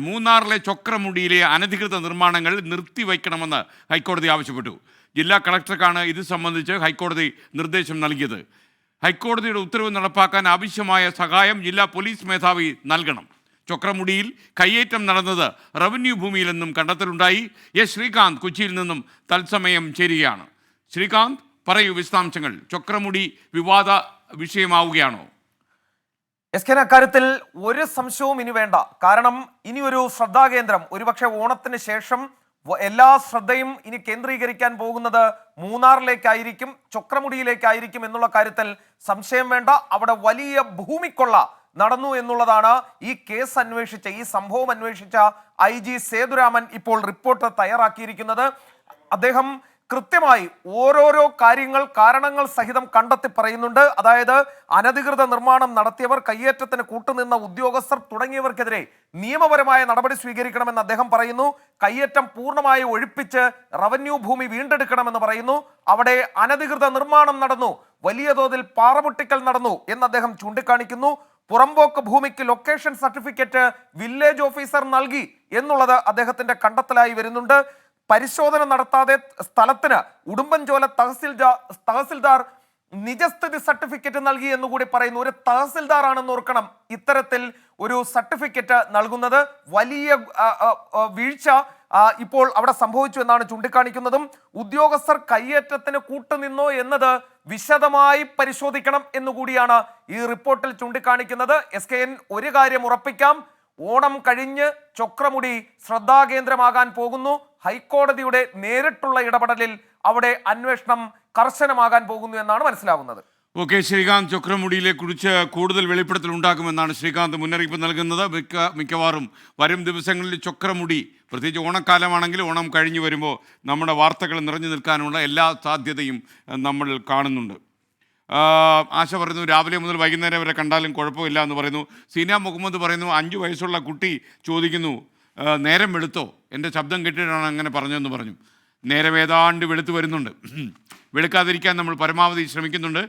മൂന്നാറിലെ ചൊക്രമുടിയിലെ അനധികൃത നിർമ്മാണങ്ങൾ നിർത്തിവയ്ക്കണമെന്ന് ഹൈക്കോടതി ആവശ്യപ്പെട്ടു. ജില്ലാ കളക്ടർക്കാണ് ഇത് സംബന്ധിച്ച് ഹൈക്കോടതി നിർദ്ദേശം നൽകിയത്. ഹൈക്കോടതിയുടെ ഉത്തരവ് നടപ്പാക്കാൻ ആവശ്യമായ സഹായം ജില്ലാ പോലീസ് മേധാവി നൽകണം. ചൊക്രമുടിയിൽ കയ്യേറ്റം നടന്നത് റവന്യൂ ഭൂമിയിലെന്നും കണ്ടെത്തലുണ്ടായി. എസ് ശ്രീകാന്ത് കൊച്ചിയിൽ നിന്നും തത്സമയം ചേരുകയാണ്. ശ്രീകാന്ത്, പറയൂ വിശദാംശങ്ങൾ. ചൊക്രമുടി വിവാദ വിഷയമാവുകയാണോ? എസ് അക്കാര്യത്തിൽ ഒരു സംശയവും ഇനി വേണ്ട. കാരണം ഇനി ഒരു ശ്രദ്ധാകേന്ദ്രം ഒരുപക്ഷെ ഓണത്തിന് ശേഷം എല്ലാ ശ്രദ്ധയും ഇനി കേന്ദ്രീകരിക്കാൻ പോകുന്നത് മൂന്നാറിലേക്കായിരിക്കും, ചൊക്രമുടിയിലേക്കായിരിക്കും എന്നുള്ള കാര്യത്തിൽ സംശയം വേണ്ട. അവിടെ വലിയ ഭൂമിക്കൊള്ള നടന്നു എന്നുള്ളതാണ് ഈ കേസ് അന്വേഷിച്ച, ഈ സംഭവം അന്വേഷിച്ച IG സേതുരാമൻ ഇപ്പോൾ റിപ്പോർട്ട് തയ്യാറാക്കിയിരിക്കുന്നത്. അദ്ദേഹം കൃത്യമായി ഓരോരോ കാരണങ്ങൾ സഹിതം കണ്ടെത്തി പറയുന്നുണ്ട്. അതായത് അനധികൃത നിർമ്മാണം നടത്തിയവർ, കയ്യേറ്റത്തിന് കൂട്ടുനിന്ന ഉദ്യോഗസ്ഥർ തുടങ്ങിയവർക്കെതിരെ നിയമപരമായ നടപടി സ്വീകരിക്കണമെന്ന് അദ്ദേഹം പറയുന്നു. കയ്യേറ്റം പൂർണ്ണമായി ഒഴിപ്പിച്ച് റവന്യൂ ഭൂമി വീണ്ടെടുക്കണമെന്ന് പറയുന്നു. അവിടെ അനധികൃത നിർമ്മാണം നടന്നു, വലിയ തോതിൽ പാറപൊട്ടിക്കൽ നടന്നു എന്ന് അദ്ദേഹം ചൂണ്ടിക്കാണിക്കുന്നു. പുറമ്പോക്ക് ഭൂമിക്ക് ലൊക്കേഷൻ സർട്ടിഫിക്കറ്റ് വില്ലേജ് ഓഫീസർ നൽകി എന്നുള്ളത് അദ്ദേഹത്തിന്റെ കണ്ടെത്തലായി വരുന്നുണ്ട്. പരിശോധന നടത്താതെ സ്ഥലത്തിന് ഉടുമ്പൻചോല തഹസിൽദാർ നിജസ്ഥിതി സർട്ടിഫിക്കറ്റ് നൽകി എന്നുകൂടി പറയുന്നു. ഒരു തഹസിൽദാർ ആണെന്ന് ഓർക്കണം ഇത്തരത്തിൽ ഒരു സർട്ടിഫിക്കറ്റ് നൽകുന്നത്. വലിയ വീഴ്ച ഇപ്പോൾ അവിടെ സംഭവിച്ചു എന്നാണ് ചൂണ്ടിക്കാണിക്കുന്നതും. ഉദ്യോഗസ്ഥർ കയ്യേറ്റത്തിന് കൂട്ടുനിന്നോ എന്നത് വിശദമായി പരിശോധിക്കണം എന്നുകൂടിയാണ് ഈ റിപ്പോർട്ടിൽ ചൂണ്ടിക്കാണിക്കുന്നത്. SKN ഒരു കാര്യം ഉറപ്പിക്കാം, ഓണം കഴിഞ്ഞ് ചൊക്രമുടി ശ്രദ്ധാകേന്ദ്രമാകാൻ പോകുന്നു. ഹൈക്കോടതിയുടെ നേരിട്ടുള്ള ഇടപെടലിൽ അവിടെ അന്വേഷണം കർശനമാകാൻ പോകുന്നു എന്നാണ് മനസ്സിലാകുന്നത്. ഓക്കെ ശ്രീകാന്ത്, ചൊക്രമുടിയിലെ കുറിച്ച് കൂടുതൽ വെളിപ്പെടുത്തൽ ഉണ്ടാകുമെന്നാണ് ശ്രീകാന്ത് മുന്നറിയിപ്പ് നൽകുന്നത്. മിക്കവാറും വരും ദിവസങ്ങളിൽ ചൊക്രമുടി, പ്രത്യേകിച്ച് ഓണക്കാലമാണെങ്കിൽ ഓണം കഴിഞ്ഞു വരുമ്പോൾ നമ്മുടെ വാർത്തകൾ നിറഞ്ഞു നിൽക്കാനുള്ള എല്ലാ സാധ്യതയും നമ്മൾ കാണുന്നുണ്ട്. ആശ പറയുന്നു രാവിലെ മുതൽ വൈകുന്നേരം വരെ കണ്ടാലും കുഴപ്പമില്ല എന്ന് പറയുന്നു. സീന മുഹമ്മദ് പറയുന്നു 5 വയസ്സുള്ള കുട്ടി ചോദിക്കുന്നു നേരം വെളുത്തോ, എൻ്റെ ശബ്ദം കേട്ടിട്ടാണ് അങ്ങനെ പറഞ്ഞതെന്ന് പറഞ്ഞു. നേരം ഏതാണ്ട് വെളുത്ത് വരുന്നുണ്ട്. വെളുക്കാതിരിക്കാൻ നമ്മൾ പരമാവധി ശ്രമിക്കുന്നുണ്ട്.